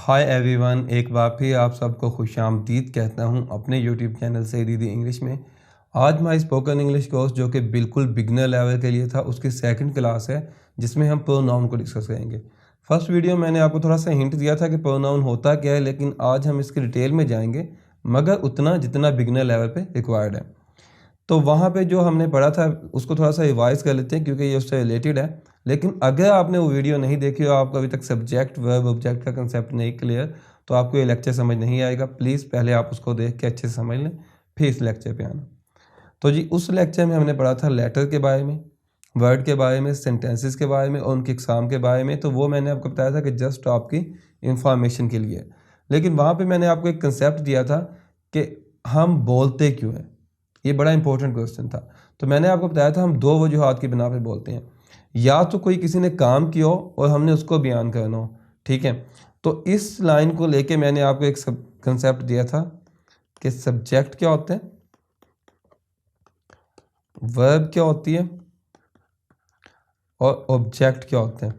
Hi everyone, एक बार फिर आप सबको खुशामदीद कहता हूं अपने यूट्यूब चैनल से दीदी इंग्लिश में। आज हमारी स्पोकन इंग्लिश कोर्स जो कि बिल्कुल बिगनर लेवल के लिए था, उसकी सेकंड क्लास है जिसमें हम प्रोनाउन को डिस्कस करेंगे। फर्स्ट वीडियो मैंने आपको थोड़ा सा हिंट दिया था कि प्रोनाउन होता क्या है, लेकिन आज हम इसकी डिटेल में जाएंगे, मगर उतना जितना बिगनर लेवल पे रिक्वायर्ड है। तो वहाँ पे जो हमने पढ़ा था उसको थोड़ा सा रिवाइज कर लेते हैं क्योंकि ये उससे रिलेटेड है। लेकिन अगर आपने वो वीडियो नहीं देखी और आपको अभी तक सब्जेक्ट वर्ब ऑब्जेक्ट का कंसेप्ट नहीं क्लियर, तो आपको ये लेक्चर समझ नहीं आएगा। प्लीज़ पहले आप उसको देख के अच्छे से समझ लें, फिर इस लेक्चर पे आना। तो जी, उस लेक्चर में हमने पढ़ा था लेटर के बारे में, वर्ड के बारे में, सेंटेंसेस के बारे में और उनके एग्जाम के बारे में। तो वो मैंने आपको बताया था कि जस्ट आपकी इंफॉर्मेशन के लिए। लेकिन वहाँ पे मैंने आपको एक कंसेप्ट दिया था कि हम बोलते क्यों हैं। ये बड़ा इंपॉर्टेंट क्वेश्चन था। तो मैंने आपको बताया था हम दो वजूहात की बिना पे बोलते हैं। या तो कोई किसी ने काम किया हो और हमने उसको बयान करना हो, ठीक है। तो इस लाइन को लेके मैंने आपको एक कंसेप्ट दिया था कि सब्जेक्ट क्या होते हैं, वर्ब क्या होती है और ऑब्जेक्ट क्या होते हैं।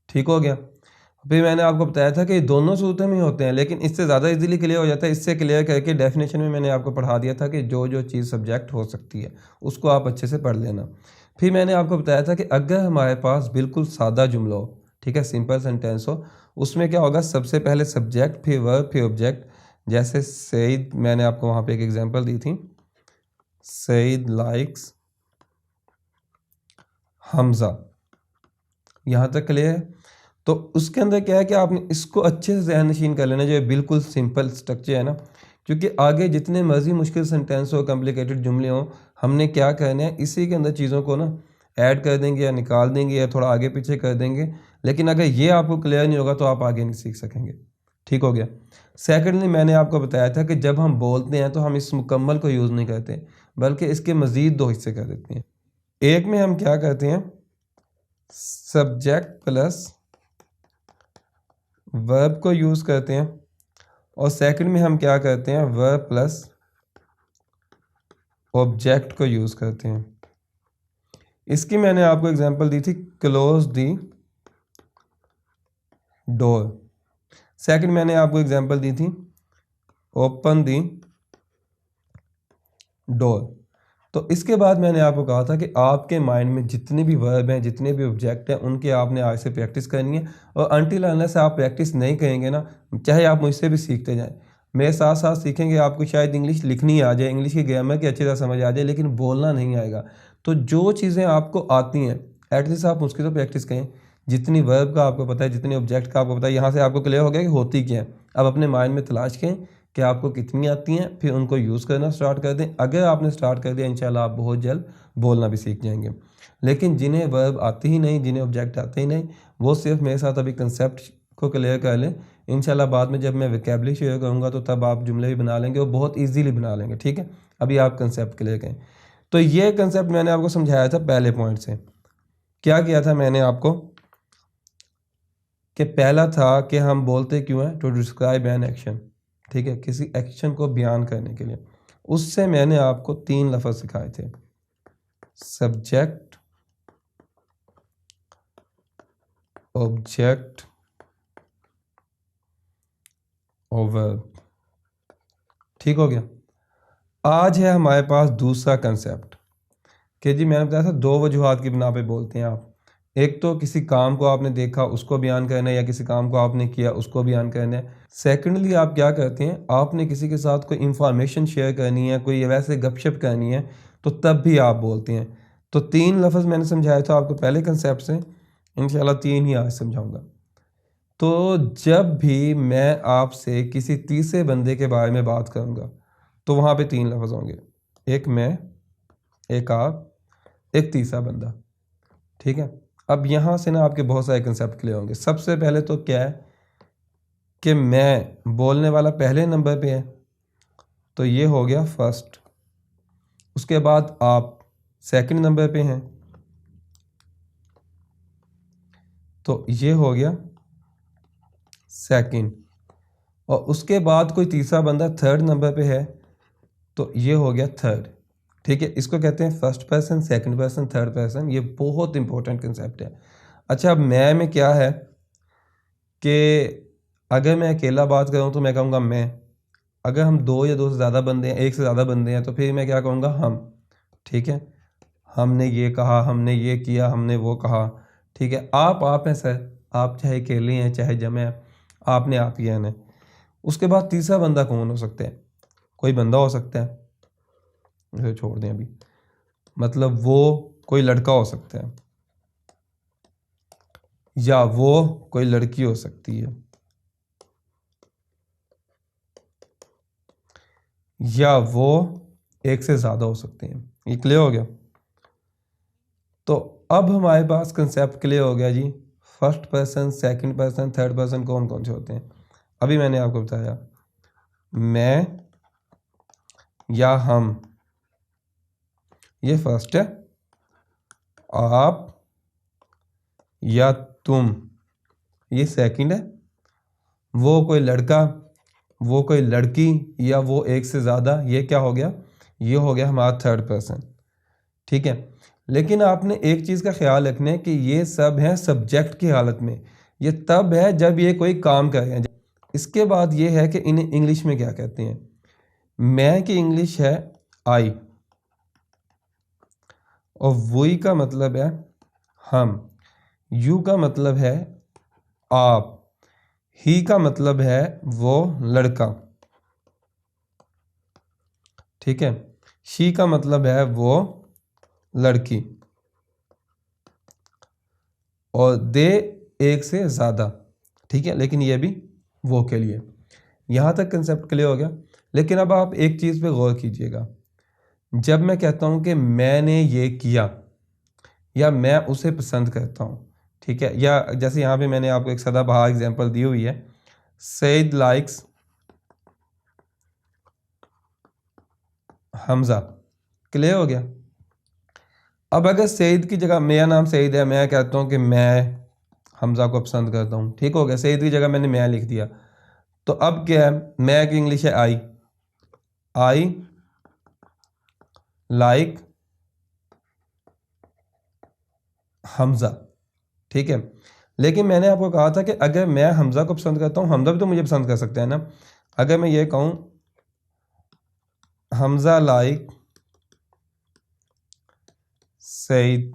ठीक हो गया। फिर मैंने आपको बताया था कि दोनों सूरतों में होते हैं, लेकिन इससे ज़्यादा इजीली क्लियर हो जाता है। इससे क्लियर करके डेफिनेशन में मैंने आपको पढ़ा दिया था कि जो जो चीज़ सब्जेक्ट हो सकती है उसको आप अच्छे से पढ़ लेना। फिर मैंने आपको बताया था कि अगर हमारे पास बिल्कुल सादा जुमला हो, ठीक है, सिंपल सेंटेंस हो, उसमें क्या होगा, सबसे पहले सब्जेक्ट, फिर वर्ब, फिर ऑब्जेक्ट। जैसे सईद, मैंने आपको वहाँ पे एक एग्जांपल दी थी, सईद लाइक्स हमजा। यहाँ तक क्लियर है। तो उसके अंदर क्या है कि आपने इसको अच्छे से ज़हन नशीन कर लेना, जो बिल्कुल सिंपल स्ट्रक्चर है ना। क्योंकि आगे जितने मर्जी मुश्किल सेंटेंस हो, कॉम्प्लिकेटेड जुमले हो, हमने क्या करना है, इसी के अंदर चीज़ों को ना ऐड कर देंगे या निकाल देंगे या थोड़ा आगे पीछे कर देंगे। लेकिन अगर ये आपको क्लियर नहीं होगा तो आप आगे नहीं सीख सकेंगे। ठीक हो गया। सेकेंडली, मैंने आपको बताया था कि जब हम बोलते हैं तो हम इस मुकम्मल को यूज़ नहीं करते, बल्कि इसके मज़ीद दो हिस्से कर देते हैं। एक में हम क्या करते हैं, सब्जेक्ट प्लस वर्ब को यूज़ करते हैं, और सेकंड में हम क्या करते हैं, वर्ब प्लस ऑब्जेक्ट को यूज़ करते हैं। इसकी मैंने आपको एग्जांपल दी थी, क्लोज दी डोर। सेकंड मैंने आपको एग्जांपल दी थी, ओपन दी डोर। तो इसके बाद मैंने आपको कहा था कि आपके माइंड में जितने भी वर्ब हैं, जितने भी ऑब्जेक्ट हैं, उनके आपने आज से प्रैक्टिस करनी है। और अनटिल अनलेस आप प्रैक्टिस नहीं करेंगे ना, चाहे आप मुझसे भी सीखते जाएं, मेरे साथ साथ सीखेंगे, आपको शायद इंग्लिश लिखनी आ जाए, इंग्लिश की ग्रामर की अच्छी तरह समझ आ जाए, लेकिन बोलना नहीं आएगा। तो जो चीज़ें आपको आती हैं, एटलीस्ट आप उसकी तो प्रैक्टिस करें। जितनी वर्ब का आपको पता है, जितने ऑब्जेक्ट का आपको पता है, यहाँ से आपको क्लियर हो गया कि होती क्या है। अब अपने माइंड में तलाश करें कि आपको कितनी आती हैं, फिर उनको यूज़ करना स्टार्ट कर दें। अगर आपने स्टार्ट कर दिया, इंशाल्लाह आप बहुत जल्द बोलना भी सीख जाएंगे। लेकिन जिन्हें वर्ब आती ही नहीं, जिन्हें ऑब्जेक्ट आते ही नहीं, वो सिर्फ मेरे साथ अभी कंसेप्ट को क्लियर कर लें। इंशाल्लाह बाद में जब मैं वोकैबुलरी शेयर करूँगा तो तब आप जुमले भी बना लेंगे और बहुत ईजीली बना लेंगे। ठीक है, अभी आप कंसेप्ट क्लियर करें। तो ये कंसेप्ट मैंने आपको समझाया था पहले पॉइंट से। क्या किया था मैंने आपको, कि पहला था कि हम बोलते क्यों हैं, टू डिस्क्राइब एन एक्शन। ठीक है, किसी एक्शन को बयान करने के लिए। उससे मैंने आपको 3 लफ्ज़ सिखाए थे, सब्जेक्ट, ऑब्जेक्ट और वर्ब। ठीक हो गया। आज है हमारे पास दूसरा कंसेप्ट कि जी, मैंने बताया था 2 वजूहात की बिना पे बोलते हैं आप। एक तो किसी काम को आपने देखा उसको बयान करना है, या किसी काम को आपने किया उसको बयान करना है। सेकेंडली, आप क्या करते हैं, आपने किसी के साथ कोई इंफॉर्मेशन शेयर करनी है, कोई वैसे गपशप करनी है, तो तब भी आप बोलते हैं। तो 3 लफ्ज़ मैंने समझाया था आपको पहले कंसेप्ट से, इंशाल्लाह 3 ही आज समझाऊंगा। तो जब भी मैं आपसे किसी तीसरे बंदे के बारे में बात करूंगा तो वहाँ पे 3 लफ्ज़ होंगे, एक मैं, एक आप, एक तीसरा बंदा। ठीक है। अब यहाँ से ना आपके बहुत सारे कंसेप्ट क्लियर होंगे। सबसे पहले तो क्या है कि मैं बोलने वाला पहले नंबर पे है, तो ये हो गया फर्स्ट। उसके बाद आप सेकंड नंबर पे हैं, तो ये हो गया सेकंड। और उसके बाद कोई तीसरा बंदा थर्ड नंबर पे है, तो ये हो गया थर्ड। ठीक है, इसको कहते हैं first person, second person, third person. ये बहुत इंपॉर्टेंट कंसेप्ट है। अच्छा, अब मैं में क्या है कि अगर मैं अकेला बात करूँ तो मैं कहूँगा मैं। अगर हम दो या दो से ज़्यादा बंदे हैं, एक से ज़्यादा बंदे हैं, तो फिर मैं क्या कहूँगा, हम। ठीक है, हमने ये कहा, हमने ये किया, हमने वो कहा। ठीक है, आप हैं सर, आप चाहे अकेले हैं चाहे जमे हैं, आपने आप ही है। उसके बाद तीसरा बंदा कौन हो सकता है? कोई बंदा हो सकता है, इसे छोड़ दें अभी, मतलब वो कोई लड़का हो सकता है, या वो कोई लड़की हो सकती है, या वो एक से ज़्यादा हो सकते हैं। ये क्लियर हो गया? तो अब हमारे पास कंसेप्ट क्लियर हो गया जी, first person, second person, third person कौन कौन से होते हैं। अभी मैंने आपको बताया, मैं या हम, ये फर्स्ट है। आप या तुम, ये सेकंड है। वो कोई लड़का, वो कोई लड़की, या वो एक से ज़्यादा, ये क्या हो गया, ये हो गया हमारा थर्ड पर्सन। ठीक है, लेकिन आपने एक चीज़ का ख्याल रखना है कि ये सब हैं सब्जेक्ट की हालत में। ये तब है जब ये कोई काम कर रहे हैं। इसके बाद ये है कि इन्हें इंग्लिश में क्या कहते हैं। मैं की इंग्लिश है आई, और वही का मतलब है हम, यू का मतलब है आप, ही का मतलब है वो लड़का। ठीक है, शी का मतलब है वो लड़की, और दे एक से ज़्यादा। ठीक है, लेकिन ये भी वो के लिए। यहाँ तक कंसेप्ट क्लियर हो गया। लेकिन अब आप एक चीज़ पे गौर कीजिएगा, जब मैं कहता हूँ कि मैंने ये किया, या मैं उसे पसंद करता हूँ, ठीक है, या जैसे यहाँ पे मैंने आपको एक सदाबहार एग्जांपल दी हुई है, सईद लाइक्स हमज़ा। क्लियर हो गया? अब अगर सईद की जगह, मेरा नाम सईद है, मैं कहता हूँ कि मैं हमज़ा को पसंद करता हूँ, ठीक हो गया, सईद की जगह मैंने मैं लिख दिया। तो अब क्या है, मैं की इंग्लिश है आई, आई लाइक हमज़ा। ठीक है, लेकिन मैंने आपको कहा था कि अगर मैं हमज़ा को पसंद करता हूँ, हमज़ा भी तो मुझे पसंद कर सकते हैं ना। अगर मैं ये कहूँ हमज़ा लाइक सईद,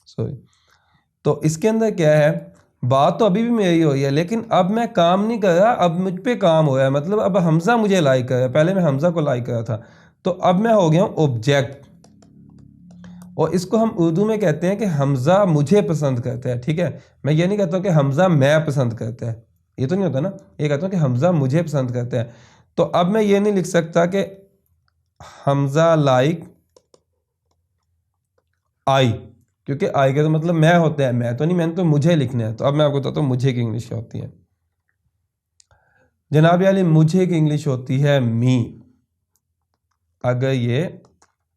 सॉरी, तो इसके अंदर क्या है, बात तो अभी भी मेरी हो रही है, लेकिन अब मैं काम नहीं कर रहा, अब मुझ पे काम हो रहा है। मतलब अब हमज़ा मुझे लाइक कर रहा है, पहले मैं हमज़ा को लाइक कर रहा था, तो अब मैं हो गया हूँ ऑब्जेक्ट। और इसको हम उर्दू में कहते हैं कि हमज़ा मुझे पसंद करता है। ठीक है, मैं ये नहीं कहता हूँ कि हमज़ा मैं पसंद करता है, ये तो नहीं होता ना, ये कहता हूँ कि हमज़ा मुझे पसंद करता है। तो अब मैं ये नहीं लिख सकता कि हमज़ा लाइक आई, क्योंकि आई का तो मतलब मैं होता है, मैं तो नहीं, मैंने तो मुझे लिखना है। तो अब मैं आपको बताता हूँ मुझे की इंग्लिश क्या होती है। जनाब वाली, मुझे की इंग्लिश होती है मी, अगर ये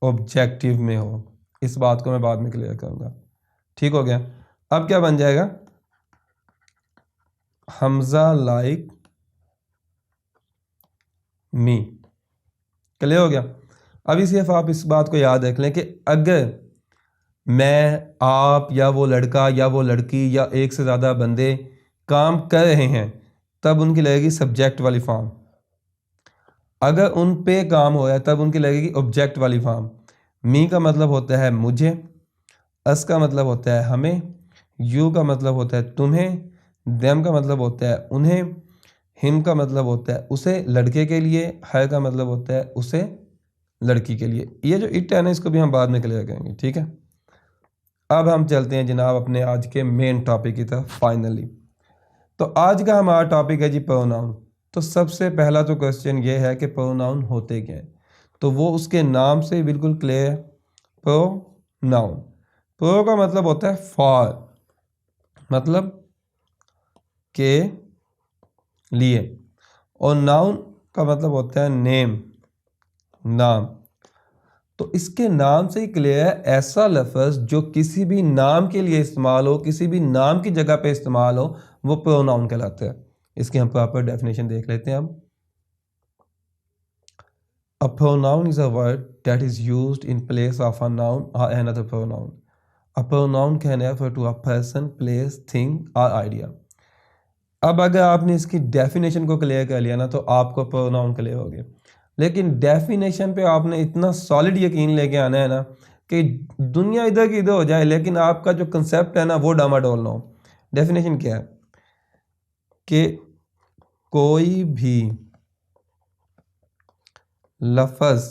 ऑब्जेक्टिव में हो। इस बात को मैं बाद में क्लियर करूंगा। ठीक हो गया? अब क्या बन जाएगा, हमज़ा लाइक मी। क्लियर हो गया? अभी सिर्फ आप इस बात को याद रख लें कि अगर मैं, आप, या वो लड़का या वो लड़की या एक से ज़्यादा बंदे काम कर रहे हैं, तब उनकी लगेगी सब्जेक्ट वाली फॉर्म। अगर उन पे काम हो रहा है तब उनकी लगेगी ऑब्जेक्ट वाली फॉर्म। मी का मतलब होता है मुझे, अस का मतलब होता है हमें, यू का मतलब होता है तुम्हें, देम का मतलब होता है उन्हें, हिम का मतलब होता है उसे लड़के के लिए, हर का मतलब होता है उसे लड़की के लिए। ये जो इट है ना, इसको भी हम बाद में क्लियर करेंगे। ठीक है, अब हम चलते हैं जनाब अपने आज के मेन टॉपिक की तरफ फाइनली। तो आज का हमारा टॉपिक है जी प्रोनाउन। तो सबसे पहला तो क्वेश्चन ये है कि प्रोनाउन होते क्या हैं। तो वो उसके नाम से बिल्कुल क्लियर है, प्रोनाउन। प्रो का मतलब होता है फॉर, मतलब के लिए, और नाउन का मतलब होता है नेम, नाम। तो इसके नाम से ही क्लियर है, ऐसा लफ्ज़ जो किसी भी नाम के लिए इस्तेमाल हो, किसी भी नाम की जगह पे इस्तेमाल हो, वो प्रोनाउन कहलाता है। इसकी हम प्रॉपर डेफिनेशन देख लेते हैं अब। A pronoun is a word that is used in place of a noun or another pronoun. A pronoun can refer to a person, place, thing or idea. अब अगर आपने इसकी डेफिनेशन को क्लियर कर लिया ना तो आपको प्रोनाउन क्लियर हो गया। लेकिन डेफिनेशन पे आपने इतना सॉलिड यकीन लेके आना है ना कि दुनिया इधर की इधर हो जाए लेकिन आपका जो कंसेप्ट है ना वो डामाडोल ना हो। डेफिनेशन क्या है कि कोई भी लफ्ज़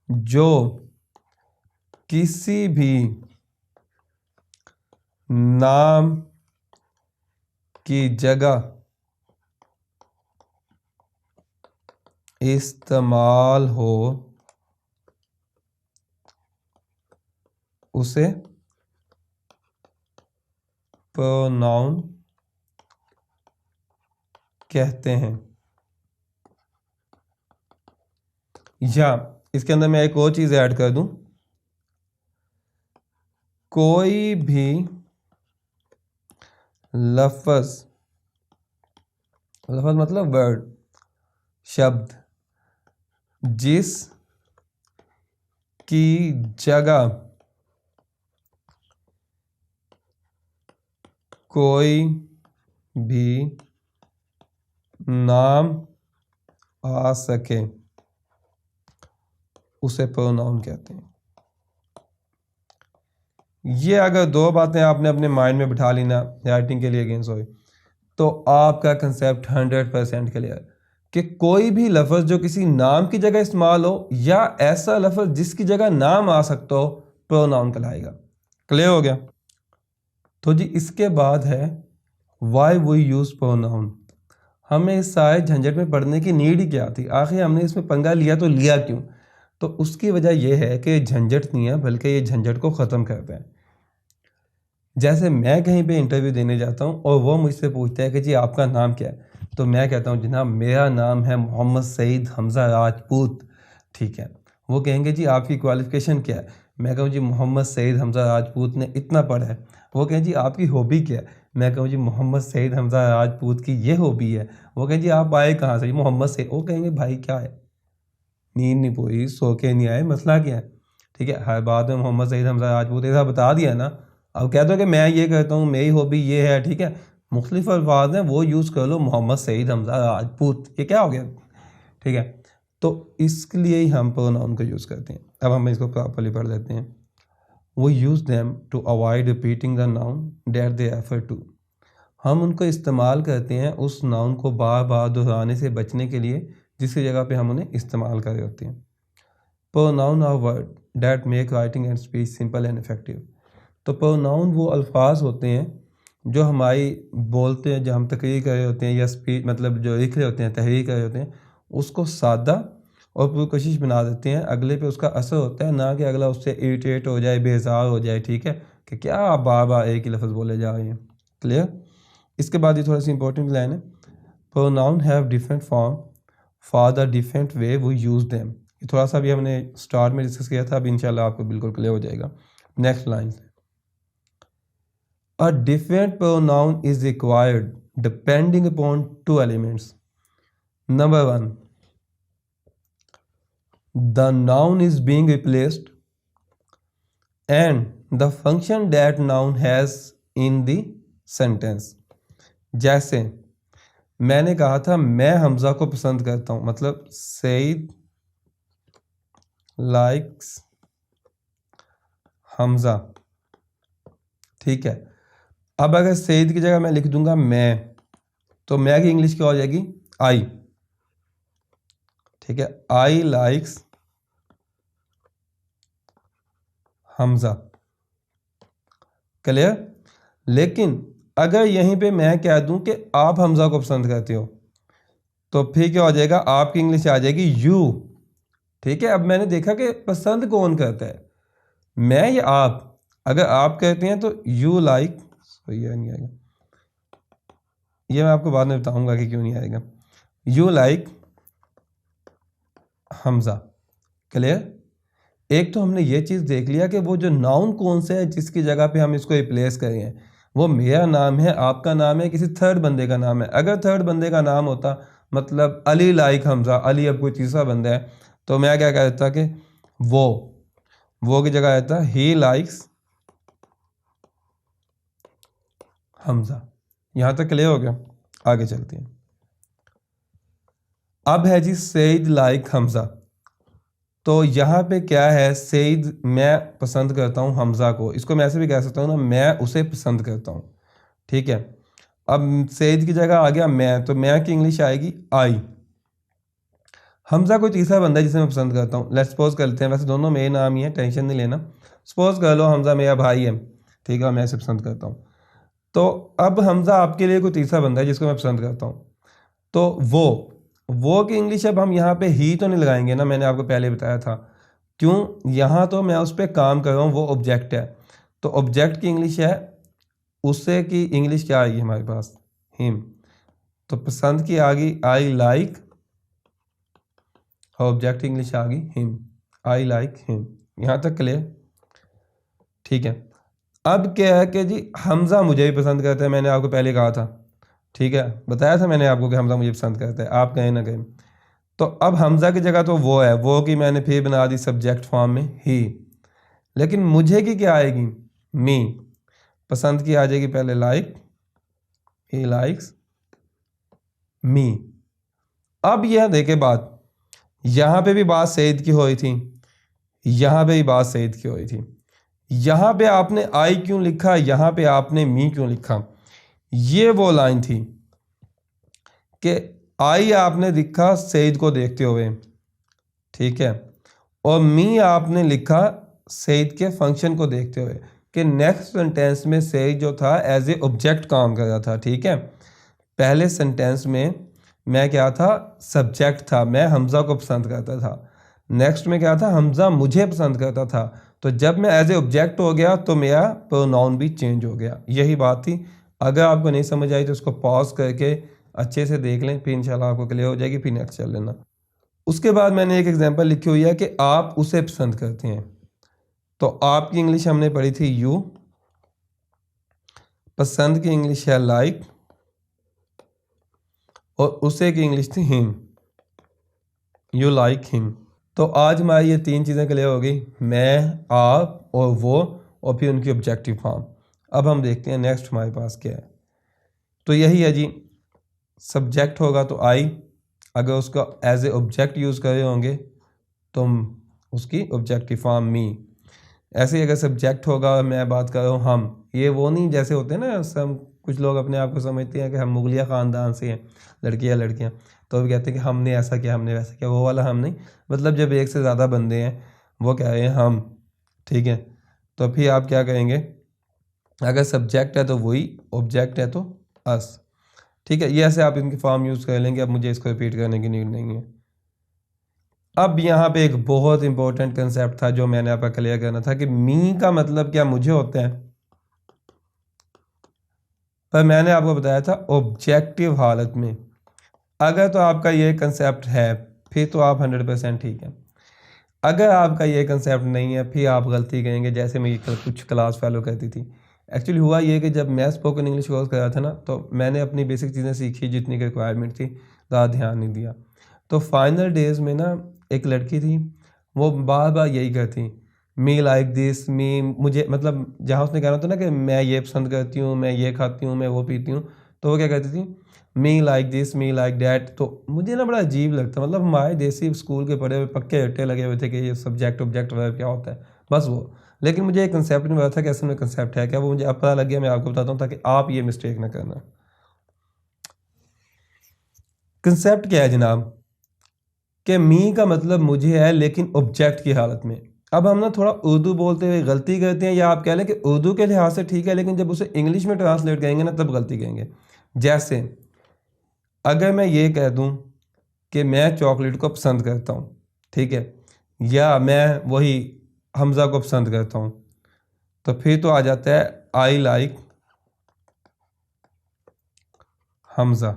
जो किसी भी नाम की जगह इस्तेमाल हो उसे प्रोनाउन कहते हैं। या इसके अंदर मैं एक और चीज ऐड कर दूं, कोई भी लफ्ज मतलब वर्ड, शब्द जिस की जगह कोई भी नाम आ सके उसे प्रोनाउन कहते हैं। ये अगर दो बातें आपने अपने माइंड में बिठा ली ना राइटिंग के लिए अगेंस्ट हो तो आपका कंसेप्ट 100% क्लियर कि कोई भी लफ्ज़ जो किसी नाम की जगह इस्तेमाल हो या ऐसा लफ्ज़ जिसकी जगह नाम आ सकता हो प्रोनाउन कहलाएगा। क्लियर हो गया? तो जी इसके बाद है वाई वी यूज़ प्रोनाउन। हमें इस सारे झंझट में पढ़ने की नीड ही क्या थी? आखिर हमने इसमें पंगा लिया तो लिया क्यों? तो उसकी वजह यह है कि झंझट नहीं है बल्कि ये झंझट को ख़त्म करते हैं। जैसे मैं कहीं पे इंटरव्यू देने जाता हूँ और वो मुझसे पूछता है कि जी आपका नाम क्या है, तो मैं कहता हूँ जनाब मेरा नाम है मोहम्मद सईद हमज़ा राजपूत। ठीक है, वो कहेंगे जी आपकी क्वालिफ़िकेशन क्या है? मैं कहूँ जी मोहम्मद सईद हमज़ा राजपूत ने इतना पढ़ा है। वो कहें जी आपकी हॉबी क्या है? मैं कहूँ जी मोहम्मद सईद हमज़ा राजपूत की ये हॉबी है। वो कहें जी आप आए कहाँ से? मोहम्मद सईद। वो कहेंगे भाई क्या है, नींद नहीं पूरी, सो के नहीं आए, मसला क्या है? ठीक है, हर बात में मोहम्मद सईद हमज़ा राजपूत ऐसा बता दिया ना। अब कह दो कि मैं ये कहता हूँ मेरी हॉबी ये है, ठीक है, मुख्तलिफ अल्फाज हैं वो यूज़ कर लो, मोहम्मद सईद हमज़ा राजपूत, ये क्या हो गया? ठीक है, तो इसके लिए ही हम प्रोनाउन को यूज़ करते हैं। अब हम इसको प्रॉपर्ली पढ़ लेते हैं। वो use them to avoid repeating the noun that they refer to. हम उनको इस्तेमाल करते हैं उस नाउन को बार बार दोहराने से बचने के लिए जिसकी जगह पे हम उन्हें इस्तेमाल कर रहे होते हैं। Pronoun are word that make writing and speech simple and effective. तो प्रोनाउन वो अल्फाज होते हैं जो हमारी बोलते हैं, जो हम तकरीर कर रहे होते हैं या स्पीच मतलब जो लिख रहे होते हैं, तहरीर कर रहे होते हैं, उसको सादा और पूरी कोशिश बना देते हैं। अगले पे उसका असर होता है, ना कि अगला उससे इरिटेट हो जाए, बेजार हो जाए। ठीक है, कि क्या आप बार बार एक ही लफ्ज़ बोले जा रहे हैं। क्लियर? इसके बाद ये थोड़ा सी इंपॉर्टेंट लाइन है, pronoun have different form for the different way वो यूज़ दैम। ये थोड़ा सा भी हमने स्टार्ट में डिस्कस किया था, अब इंशाल्लाह आपको बिल्कुल क्लियर हो जाएगा। Next line, a different pronoun is required depending upon two elements. Number one, the noun is being replaced and the function that noun has in the sentence. जैसे मैंने कहा था मैं हमजा को पसंद करता हूँ, मतलब सईद लाइक्स हमजा। ठीक है, अब अगर सईद की जगह मैं लिख दूंगा मैं, तो मैं की इंग्लिश क्या हो जाएगी? आई। ठीक है, आई लाइक्स हमजा। क्लियर? लेकिन अगर यहीं पे मैं कह दूं कि आप हमजा को पसंद करते हो तो फिर क्या हो जाएगा? आपकी इंग्लिश आ जाएगी यू। ठीक है, अब मैंने देखा कि पसंद कौन करता है, मैं या आप? अगर आप कहते हैं तो यू लाइक, ये नहीं आएगा, ये मैं आपको बाद में बताऊंगा कि क्यों नहीं आएगा। You like Hamza. क्लियर? एक तो हमने ये चीज़ देख लिया कि वो जो नाउन कौन सा है जिसकी जगह पे हम इसको रिप्लेस करें हैं, वो मेरा नाम है, आपका नाम है, किसी थर्ड बंदे का नाम है। अगर थर्ड बंदे का नाम होता मतलब अली लाइक हमजा, अली अब कोई तीसरा बंदा है, तो मैं क्या कह देता कि वो की जगह आता ही लाइक्स हमजा। यहाँ तक क्लियर हो गया। आगे चलते हैं। अब है जी सईद लाइक हमज़ा। तो यहाँ पे क्या है, सईद मैं पसंद करता हूँ हमज़ा को, इसको मैं ऐसे भी कह सकता हूँ ना, मैं उसे पसंद करता हूँ। ठीक है, अब सईद की जगह आ गया मैं, तो मैं की इंग्लिश आएगी आई। हमज़ा कोई तीसरा बंदा है जिसे मैं पसंद करता हूँ। लेट्स सपोज कर लेते हैं, वैसे दोनों मेरे नाम ही है, टेंशन नहीं लेना। सपोज कर लो हमज़ा मेरा भाई है, ठीक है, मैं इसे पसंद करता हूँ। तो अब हमज़ा आपके लिए कोई तीसरा बंदा है जिसको मैं पसंद करता हूँ। तो वो की इंग्लिश अब हम यहाँ पे ही तो नहीं लगाएंगे ना, मैंने आपको पहले बताया था। क्यों, यहाँ तो मैं उस पर काम कर रहा हूँ, वो ऑब्जेक्ट है। तो ऑब्जेक्ट की इंग्लिश है, उससे की इंग्लिश क्या आएगी हमारे पास, हिम। तो पसंद की आ गई आई लाइक, ऑब्जेक्ट की इंग्लिश आ गई हिम, आई लाइक हिम। यहाँ तक क्लियर, ठीक है। अब क्या है कि जी हमज़ा मुझे भी पसंद करता है, मैंने आपको पहले कहा था, ठीक है, बताया था मैंने आपको कि हमज़ा मुझे पसंद करता है, आप कहें ना कहें। तो अब हमज़ा की जगह तो वो है, वो की मैंने फिर बना दी सब्जेक्ट फॉर्म में ही। लेकिन मुझे की क्या आएगी, मी। पसंद की आ जाएगी पहले लाइक, ही लाइक्स मी। अब यह देखे बात, यहाँ पे भी बात सईद की हुई थी, यहाँ पे भी बात सईद की हुई थी। यहाँ पे आपने आई क्यों लिखा, यहाँ पे आपने मी क्यों लिखा। ये वो लाइन थी कि आई आपने लिखा सईद को देखते हुए, ठीक है, और मी आपने लिखा सईद के फंक्शन को देखते हुए, कि नेक्स्ट सेंटेंस में सईद जो था एज ए ऑब्जेक्ट काम कर रहा था। ठीक है, पहले सेंटेंस में मैं क्या था, सब्जेक्ट था, मैं हमज़ा को पसंद करता था। नेक्स्ट में क्या था, हमज़ा मुझे पसंद करता था। तो जब मैं एज ए ऑब्जेक्ट हो गया तो मेरा प्रोनाउन भी चेंज हो गया। यही बात थी। अगर आपको नहीं समझ आई तो उसको पॉज करके अच्छे से देख लें, फिर इंशाल्लाह आपको क्लियर हो जाएगी, फिर नेक्स्ट चल लेना। उसके बाद मैंने एक एग्जांपल लिखी हुई है कि आप उसे पसंद करते हैं। तो आपकी इंग्लिश हमने पढ़ी थी यू, पसंद की इंग्लिश है लाइक, और उसे की इंग्लिश थी हिम, यू लाइक हिम। तो आज हमारी ये तीन चीज़ें क्लियर हो गई, मैं, आप और वो, और फिर उनकी ऑब्जेक्टिव फॉर्म। अब हम देखते हैं नेक्स्ट हमारे पास क्या है। तो यही है जी, सब्जेक्ट होगा तो आई, अगर उसका एज ए ऑब्जेक्ट यूज़ कर रहे होंगे तो उसकी ऑब्जेक्टिव फॉर्म मी। ऐसे ही अगर सब्जेक्ट होगा, मैं बात कर रहा हूँ हम, ये वो नहीं जैसे होते हैं ना, सब कुछ लोग अपने आप को समझते हैं कि हम मुगलिया ख़ानदान से हैं, लड़कियाँ लड़कियाँ, तो भी कहते हैं कि हमने ऐसा किया, हमने वैसा किया, वो वाला हम नहीं। मतलब जब एक से ज़्यादा बंदे हैं, वो कह रहे हैं हम, ठीक है, तो फिर आप क्या कहेंगे, अगर सब्जेक्ट है तो वही, ऑब्जेक्ट है तो अस। ठीक है, ये ऐसे आप इनकी फॉर्म यूज़ कर लेंगे। अब मुझे इसको रिपीट करने की नीड नहीं है। अब यहाँ पे एक बहुत इंपॉर्टेंट कंसेप्ट था जो मैंने आपका क्लियर करना था कि मी का मतलब क्या मुझे होता है, पर मैंने आपको बताया था ऑब्जेक्टिव हालत में। अगर तो आपका ये कंसेप्ट है फिर तो आप 100% ठीक है। अगर आपका ये कंसेप्ट नहीं है फिर आप गलती करेंगे, जैसे मैं कुछ क्लास फॉलो करती थी। एक्चुअली हुआ ये कि जब मैं स्पोकन इंग्लिश कोर्स कर रहा था ना, तो मैंने अपनी बेसिक चीज़ें सीखी जितनी की रिक्वायरमेंट थी, ज़्यादा ध्यान नहीं दिया। तो फाइनल डेज में ना एक लड़की थी, वो बार बार यही कहती, मी लाइक दिस, मी, मुझे मतलब जहाँ उसने कहना था ना कि मैं ये पसंद करती हूँ, मैं ये खाती हूँ, मैं वो पीती हूँ, तो वो क्या कहती थी, me like this, me like that. तो मुझे ना बड़ा अजीब लगता, मतलब हमारे देसी स्कूल के पढ़े हुए पक्के रट्टे लगे हुए थे कि ये सब्जेक्ट ऑब्जेक्ट वर्ब क्या होता है, बस वो। लेकिन मुझे एक कंसेप्ट नहीं पता था कि असल में कंसेप्ट है क्या, वो मुझे अब पता लग गया। मैं आपको बताता हूँ ताकि आप ये मिस्टेक ना करना। कंसेप्ट क्या है जनाब, कि मी का मतलब मुझे है लेकिन ऑब्जेक्ट की हालत में। अब हम ना थोड़ा उर्दू बोलते हुए गलती करते हैं, या आप कह लें कि उर्दू के लिहाज से ठीक है, लेकिन जब उसे इंग्लिश में ट्रांसलेट करेंगे ना तब गलती करेंगे। जैसे अगर मैं ये कह दूं कि मैं चॉकलेट को पसंद करता हूँ, ठीक है, या मैं वही हमज़ा को पसंद करता हूँ, तो फिर तो आ जाता है आई लाइक हमज़ा।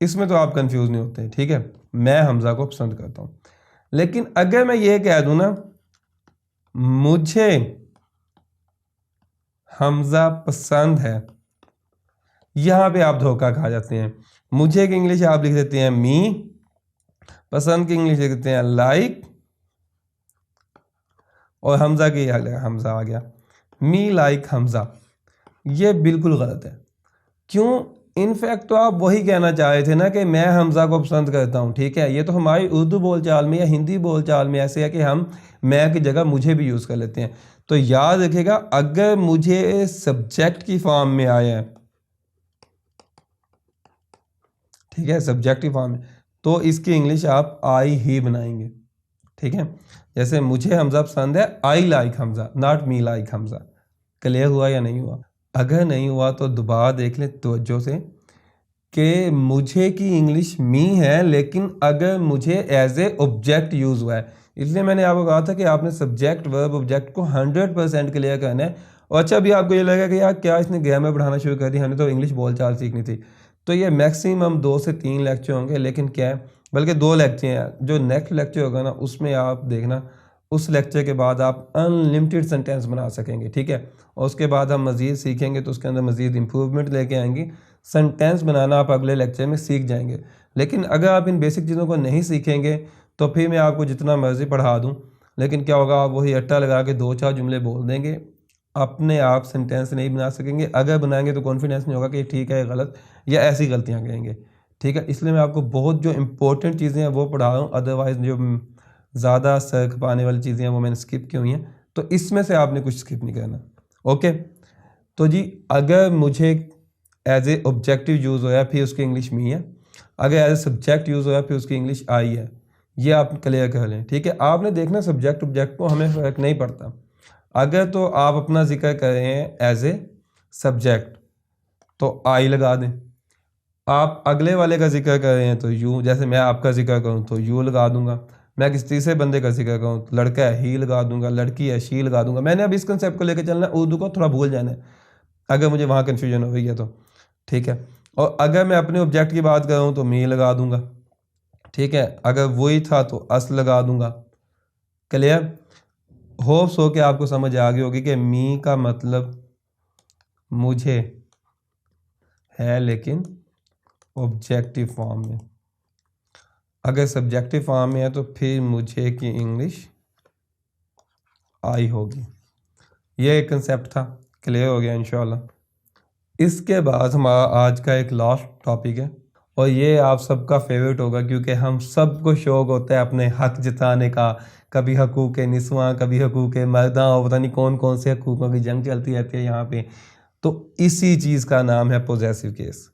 इसमें तो आप कंफ्यूज नहीं होते, ठीक है, मैं हमज़ा को पसंद करता हूँ। लेकिन अगर मैं ये कह दूं ना, मुझे हमज़ा पसंद है, यहाँ पे आप धोखा खा जाते हैं। मुझे की इंग्लिश आप लिख देते हैं मी, पसंद की इंग्लिश लिख देते हैं लाइक, और हमज़ा की हमज़ा आ गया, मी लाइक हमज़ा। ये बिल्कुल गलत है। क्यों? इनफैक्ट तो आप वही कहना चाह रहे थे ना कि मैं हमज़ा को पसंद करता हूँ, ठीक है। ये तो हमारी उर्दू बोलचाल में या हिंदी बोलचाल में ऐसे है कि हम मैं की जगह मुझे भी यूज़ कर लेते हैं। तो याद रखिएगा, अगर मुझे सब्जेक्ट की फॉर्म में आया है, ठीक है, सब्जेक्ट की फॉर्म में, तो इसकी इंग्लिश आप आई ही बनाएंगे, ठीक है। जैसे मुझे हमज़ा पसंद है, I like Hamza, not me like Hamza. Clear हुआ या नहीं हुआ? अगर नहीं हुआ तो दोबारा देख लें तवज्जो से कि मुझे की इंग्लिश मी है, लेकिन अगर मुझे एज ए ऑब्जेक्ट यूज़ हुआ है, इसलिए मैंने आपको कहा था कि आपने सब्जेक्ट वर्ब ऑब्जेक्ट को 100% क्लियर करना है। और अच्छा, अभी आपको ये लगेगा कि यार क्या इसने ग्रामर पढ़ाना शुरू कर दी, हमने तो इंग्लिश बोलचाल सीखनी थी। तो ये मैक्सिमम 2 से 3 लेक्चर होंगे, लेकिन क्या है, बल्कि 2 लेक्चर हैं। जो नेक्स्ट लेक्चर होगा ना, उसमें आप देखना, उस लेक्चर के बाद आप अनलिमिटेड सेंटेंस बना सकेंगे, ठीक है। और उसके बाद हम मज़ीद सीखेंगे तो उसके अंदर मज़ीद इम्प्रूवमेंट लेके आएंगे। सेंटेंस बनाना आप अगले लेक्चर में सीख जाएंगे। लेकिन अगर आप इन बेसिक चीज़ों को नहीं सीखेंगे तो फिर मैं आपको जितना मर्ज़ी पढ़ा दूँ, लेकिन क्या होगा, आप वही अट्टा लगा के 2-4 जुमले बोल देंगे, अपने आप सेंटेंस नहीं बना सकेंगे। अगर बनाएंगे तो कॉन्फिडेंस नहीं होगा कि ठीक है, गलत या ऐसी गलतियाँ करेंगे, ठीक है। इसलिए मैं आपको बहुत जो इंपॉर्टेंट चीज़ें हैं वो पढ़ा रहा हूँ, अदरवाइज़ जो ज़्यादा सर खपाने वाली चीज़ें हैं वो मैंने स्किप की हुई हैं, तो इसमें से आपने कुछ स्किप नहीं करना, ओके। तो जी, अगर मुझे एज ए ऑब्जेक्टिव यूज़ होया फिर उसकी इंग्लिश मी है, अगर एज ए सब्जेक्ट यूज़ होया फिर उसकी इंग्लिश आई है। ये आप क्लियर कर लें, ठीक है। आपने देखना सब्जेक्ट ऑब्जेक्ट को हमें फ़र्क नहीं पड़ता। अगर तो आप अपना जिक्र कर रहे हैं एज ए सब्जेक्ट तो आई लगा दें, आप अगले वाले का जिक्र कर रहे हैं तो यू, जैसे मैं आपका जिक्र करूँ तो यू लगा दूंगा, मैं किसी तीसरे बंदे का जिक्र करूँ तो लड़का है ही लगा दूंगा, लड़की है शी लगा दूंगा। मैंने अब इस कंसेप्ट को लेकर चलना है, उर्दू को थोड़ा भूल जाना है अगर मुझे वहाँ कन्फ्यूजन हो रही है तो, ठीक है। और अगर मैं अपने ऑब्जेक्ट की बात करूँ तो मी लगा दूंगा, ठीक है। अगर वही था तो अस लगा दूंगा। क्लियर? होप्स हो कि आपको समझ आ गई होगी कि मी का मतलब मुझे है, लेकिन ऑब्जेक्टिव फॉर्म में। अगर सब्जेक्टिव फॉर्म में है तो फिर मुझे की इंग्लिश आई होगी। ये एक कंसेप्ट था, क्लियर हो गया इंशाल्लाह। इसके बाद हमारा आज का एक लास्ट टॉपिक है और ये आप सबका फेवरेट होगा, क्योंकि हम सबको शौक़ होता है अपने हक जताने का। कभी हकूक़ निस्वां, कभी हकूक़ मर्दा, और पता नहीं कौन कौन से हकूक़ों की जंग चलती रहती है यहाँ पे। तो इसी चीज़ का नाम है पॉजेसिव केस,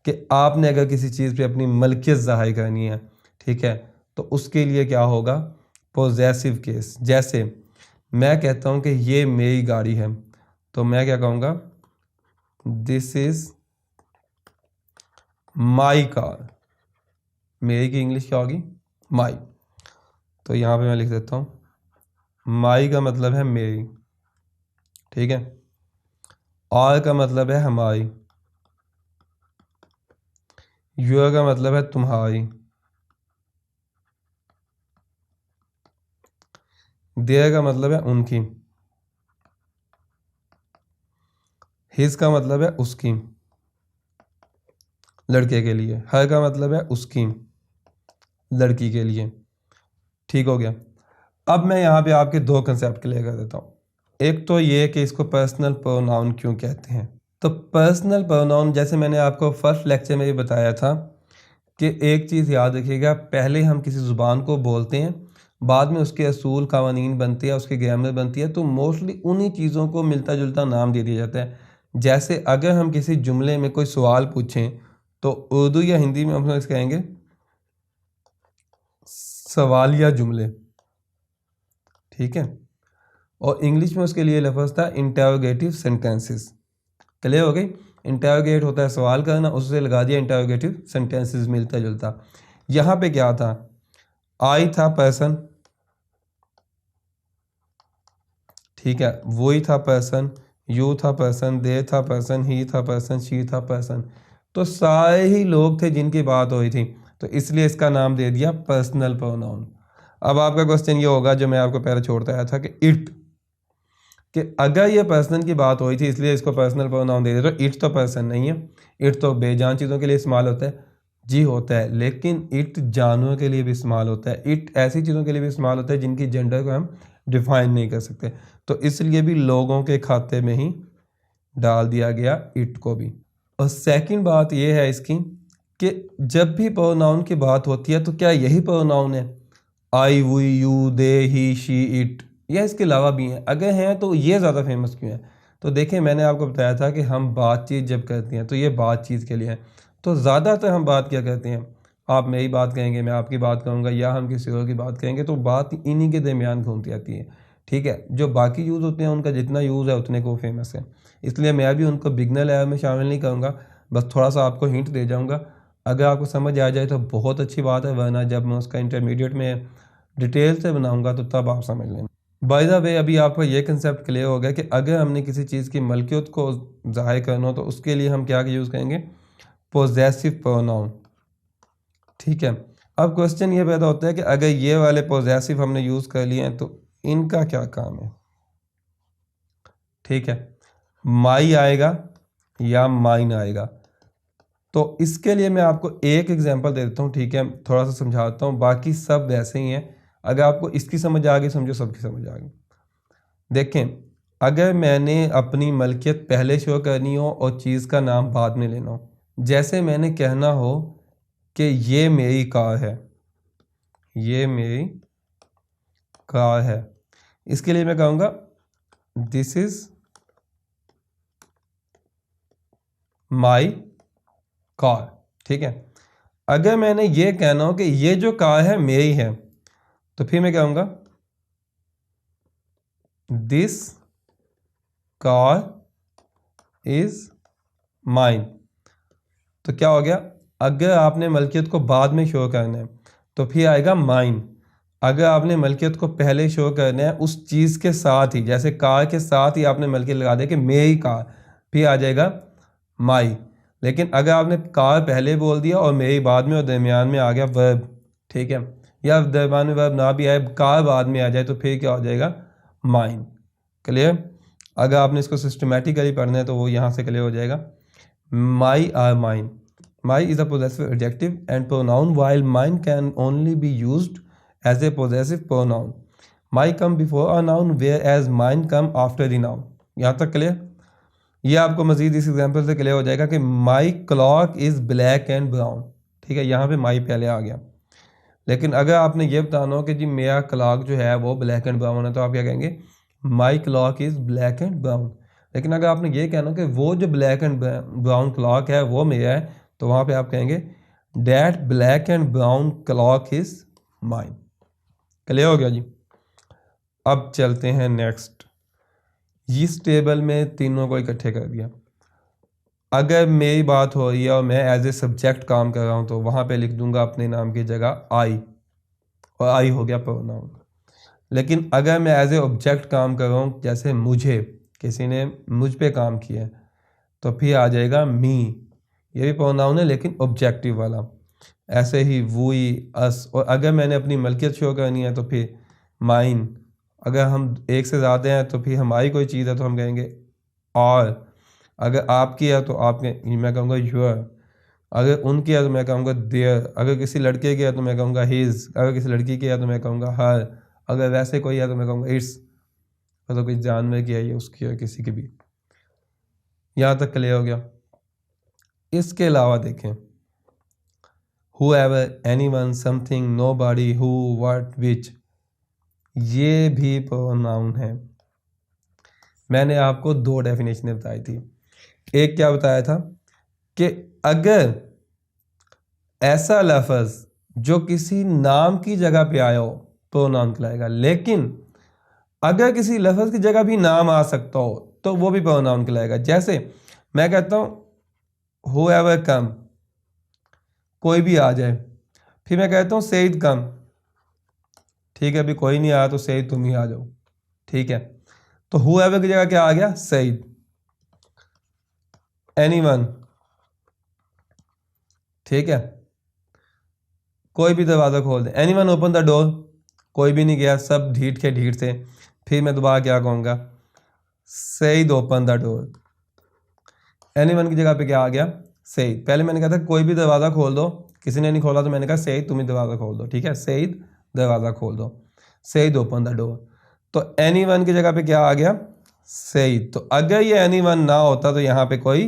कि आपने अगर किसी चीज़ पे अपनी मलकियत ज़ाहिर करनी है, ठीक है, तो उसके लिए क्या होगा, पॉजेसिव केस। जैसे मैं कहता हूँ कि ये मेरी गाड़ी है, तो मैं क्या कहूँगा, दिस इज़ माई कार। मेरी की इंग्लिश क्या होगी, माई। तो यहाँ पे मैं लिख देता हूँ, माई का मतलब है मेरी, ठीक है। और का मतलब है हमारी, योर का मतलब है तुम्हारी, देयर का मतलब है उनकी, हिज का मतलब है उसकी, लड़के के लिए। हर का मतलब है उसकी, लड़की के लिए। ठीक हो गया। अब मैं यहाँ पे आपके 2 कंसेप्ट क्लियर कर देता हूँ। एक तो ये कि इसको पर्सनल प्रोनाउन क्यों कहते हैं। तो पर्सनल प्रोनाउन, जैसे मैंने आपको फर्स्ट लेक्चर में भी बताया था कि एक चीज़ याद रखिएगा, पहले हम किसी ज़ुबान को बोलते हैं, बाद में उसके असूल कावानीन बनती है, उसकी ग्रामर बनती है, तो मोस्टली उन्हीं चीज़ों को मिलता जुलता नाम दे दिया जाता है। जैसे अगर हम किसी जुमले में कोई सवाल पूछें तो उर्दू या हिंदी में हम इसे कहेंगे सवालिया जुमले, ठीक है। और इंग्लिश में उसके लिए लफ्ज़ था इंटरोगेटिव सेंटेंसेस। क्लियर हो गई? इंटरोगेट होता है सवाल करना, उससे लगा दिया इंटरोगेटिव सेंटेंसेस, मिलता जुलता। यहाँ पे क्या था, आई था पर्सन, ठीक है, वही था पर्सन, यू था पर्सन, दे था पर्सन, ही था पर्सन, शी था पर्सन। तो सारे ही लोग थे जिनकी बात हो रही थी, तो इसलिए इसका नाम दे दिया पर्सनल प्रोनाउन। अब आपका क्वेश्चन ये होगा जो मैं आपको पहले छोड़ता आया था कि इट, कि अगर ये पर्सन की बात हो रही थी इसलिए इसको पर्सनल प्रोनाउन दे दे, तो इट तो पर्सन नहीं है। इट तो बेजान चीज़ों के लिए इस्तेमाल होता है, जी होता है, लेकिन इट जानवरों के लिए भी इस्तेमाल होता है। इट ऐसी चीज़ों के लिए भी इस्तेमाल होता है जिनकी जेंडर को हम डिफाइन नहीं कर सकते, तो इसलिए भी लोगों के खाते में ही डाल दिया गया इट को भी। और सेकंड बात ये है इसकी कि जब भी प्रोनाउन की बात होती है तो क्या यही प्रोनाउन है, I, we, you, they, he, she, it, या इसके अलावा भी हैं? अगर हैं तो ये ज़्यादा फेमस क्यों है? तो देखिए, मैंने आपको बताया था कि हम बातचीत जब करते हैं तो ये बातचीत के लिए है। तो ज़्यादातर हम बात क्या करते हैं, आप मेरी बात कहेंगे, मैं आपकी बात करूँगा, या हम किसी और की बात कहेंगे, तो बात इन्हीं के दरमियान घूमती आती है। ठीक है, जो बाकी यूज़ होते हैं उनका जितना यूज़ है उतने को फेमस है, इसलिए मैं भी उनको बिगनर लेवल में शामिल नहीं करूँगा, बस थोड़ा सा आपको हिंट दे जाऊँगा। अगर आपको समझ आ जाए तो बहुत अच्छी बात है, वरना जब मैं उसका इंटरमीडिएट में डिटेल से बनाऊँगा तो तब आप समझ लेंगे। बाय द वे, अभी आपको ये कंसेप्ट क्लियर हो गया कि अगर हमने किसी चीज़ की मलकियत को ज़ाहिर करना हो तो उसके लिए हम क्या यूज़ करेंगे, पोजेसिव प्रोनाउन। ठीक है, अब क्वेश्चन ये पैदा होता है कि अगर ये वाले पोजेसिव हमने यूज़ कर लिए हैं तो इनका क्या काम है। ठीक है, माई आएगा या माइन आएगा, तो इसके लिए मैं आपको एक एग्जांपल दे देता हूँ। ठीक है, थोड़ा सा समझाता हूँ, बाकी सब वैसे ही हैं। अगर आपको इसकी समझ आ गई, समझो सबकी समझ आ गई। देखें, अगर मैंने अपनी मलकियत पहले शो करनी हो और चीज़ का नाम बाद में लेना हो, जैसे मैंने कहना हो कि ये मेरी कार है, ये मेरी कार है, इसके लिए मैं कहूँगा दिस इज़ माई कार। ठीक है, अगर मैंने ये कहना हो कि ये जो कार है मेरी है, तो फिर मैं कहूँगा दिस कार इज माइन। तो क्या हो गया, अगर आपने मलकियत को बाद में शो करना है तो फिर आएगा माइन। अगर आपने मलकियत को पहले शो करना है उस चीज़ के साथ ही, जैसे कार के साथ ही आपने मलकियत लगा दिया कि मेरी कार, फिर आ जाएगा माई। लेकिन अगर आपने कार पहले बोल दिया और मेरी बाद में और दरमियान में आ गया वर्ब, ठीक है, या दरमियान में वर्ब ना भी आए, कार बाद में आ जाए, तो फिर क्या हो जाएगा, माइन। क्लियर? अगर आपने इसको सिस्टमेटिकली पढ़ना है तो वो यहाँ से क्लियर हो जाएगा। My or mine, my is a possessive adjective and pronoun while mine can only be used as a possessive pronoun. My come before a noun whereas mine come after the noun. यहाँ तक clear? ये आपको मजीद इस example से clear हो जाएगा कि my clock is black and brown. ठीक है, यहाँ पे माई पहले आ गया। लेकिन अगर आपने ये बताना हो कि जी मेरा क्लॉक जो है वो ब्लैक एंड ब्राउन है, तो आप क्या कहेंगे, my clock is black and brown. लेकिन अगर आपने ये कहना हो कि वो जो ब्लैक एंड ब्राउन क्लॉक है वो मेरा है, तो वहाँ पे आप कहेंगे that black and brown clock is mine. Clear हो गया जी? अब चलते हैं नेक्स्ट। इस टेबल में तीनों को इकट्ठे कर दिया। अगर मेरी बात हो रही है और मैं एज ए सब्जेक्ट काम कर रहा हूँ तो वहाँ पे लिख दूंगा अपने नाम की जगह आई, और आई हो गया प्रोनाउन। लेकिन अगर मैं एज ए ऑब्जेक्ट काम कर रहा हूँ, जैसे मुझे किसी ने मुझ पे काम किया है, तो फिर आ जाएगा मी, ये भी प्रोनाउन है लेकिन ऑब्जेक्टिव वाला। ऐसे ही वुई, अस, और अगर मैंने अपनी मलकियत शो करनी है तो फिर माइन। अगर हम एक से ज़्यादा हैं तो फिर हमारी कोई चीज़ है तो हम कहेंगे और। अगर आपकी है तो आपके, मैं कहूँगा योर। अगर उनकी है तो मैं कहूँगा देयर। अगर किसी लड़के की है तो मैं कहूँगा हिज। अगर किसी लड़की की है तो मैं कहूँगा हर। अगर वैसे कोई है तो मैं कहूँगा इट्स। मतलब कोई जानवर की है या उसकी है, किसी की भी। यहाँ तक क्लियर हो गया? इसके अलावा देखें, whoever, anyone, something, nobody, who, what, which, ये भी प्रोनाउन है। मैंने आपको दो डेफिनेशन बताई थी। एक क्या बताया था कि अगर ऐसा लफ्ज़ जो किसी नाम की जगह पे आया हो प्रोनाउन कहलाएगा, लेकिन अगर किसी लफ्ज़ की जगह भी नाम आ सकता हो तो वो भी प्रोनाउन कहलाएगा। जैसे मैं कहता हूँ whoever come, कोई भी आ जाए, फिर मैं कहता हूँ सईद कम। ठीक है, अभी कोई नहीं आया तो सईद तुम ही आ जाओ। ठीक है, तो whoever की जगह क्या आ गया, सईद। एनीवन, ठीक है, कोई भी दरवाज़ा खोल दे, एनीवन ओपन द डोर, कोई भी नहीं गया, सब ढीठ के ढीठ थे। फिर मैं दोबारा क्या कहूँगा, said open the door. Anyone की जगह पे क्या आ गया, सईद। पहले मैंने कहा था कोई भी दरवाज़ा खोल दो, किसी ने नहीं खोला तो मैंने कहा सईद तुम ही दरवाज़ा खोल दो। ठीक है, सईद दरवाज़ा खोल दो, सईद ओपन द डोर। तो एनीवन की जगह पे क्या आ गया, सईद। तो अगर ये एनीवन ना होता तो यहाँ पे कोई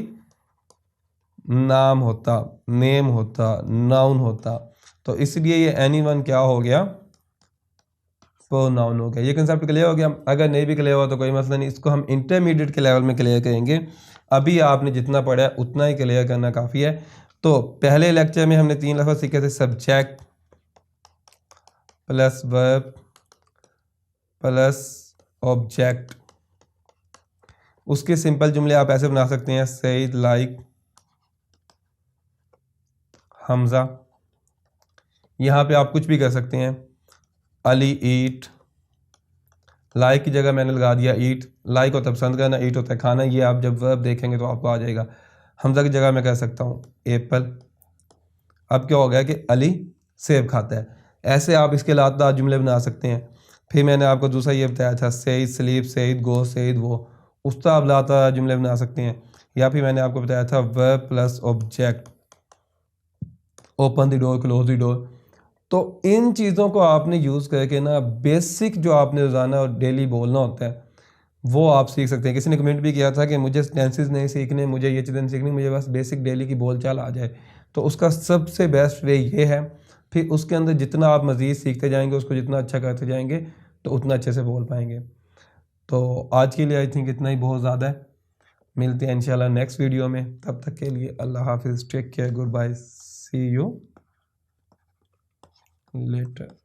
नाम होता, नेम होता, नाउन होता। तो इसलिए ये एनीवन क्या हो गया, प्रोनाउन हो गया। ये कंसेप्ट क्लियर हो गया। अगर नहीं भी क्लियर हुआ तो कोई मसला नहीं, इसको हम इंटरमीडिएट के लेवल में क्लियर करेंगे। अभी आपने जितना पढ़ा है उतना ही क्लियर करना काफ़ी है। तो पहले लेक्चर में हमने 3 लफ्ज़ सीखे थे, subject plus verb plus object. उसके सिंपल जुमले आप ऐसे बना सकते हैं, सईद लाइक हमजा। यहाँ पे आप कुछ भी कर सकते हैं, अली ईट। लाइक की जगह मैंने लगा दिया ईट। लाइक होता है पसंद करना, ईट होता है खाना। ये आप जब वर्ब देखेंगे तो आपको आ जाएगा। हमजा की जगह मैं कह सकता हूँ एप्पल। अब क्या हो गया कि अली सेब खाता है। ऐसे आप इसके लातार जुमले बना सकते हैं। फिर मैंने आपको दूसरा ये बताया था, सईद स्लीप, सईद गो, सईद वो। उसका आप लातार जुमले बना सकते हैं। या फिर मैंने आपको बताया था verb plus object, open the door, close the door. तो इन चीज़ों को आपने यूज़ करके ना बेसिक जो आपने रोज़ाना और डेली बोलना होता है वो आप सीख सकते हैं। किसी ने कमेंट भी किया था कि मुझे टेंसेस नहीं सीखने, मुझे ये चीज़ें नहीं सीखनी, मुझे बस बेसिक डेली की बोलचाल आ जाए। तो उसका सबसे बेस्ट वे ये है। फिर उसके अंदर जितना आप मज़ीद सीखते जाएंगे, उसको जितना अच्छा करते जाएंगे तो उतना अच्छे से बोल पाएंगे। तो आज के लिए आई थिंक इतना ही बहुत ज़्यादा है। मिलते हैं इंशाल्लाह नेक्स्ट वीडियो में। तब तक के लिए अल्लाह हाफिज़, take care, good bye, see you letter.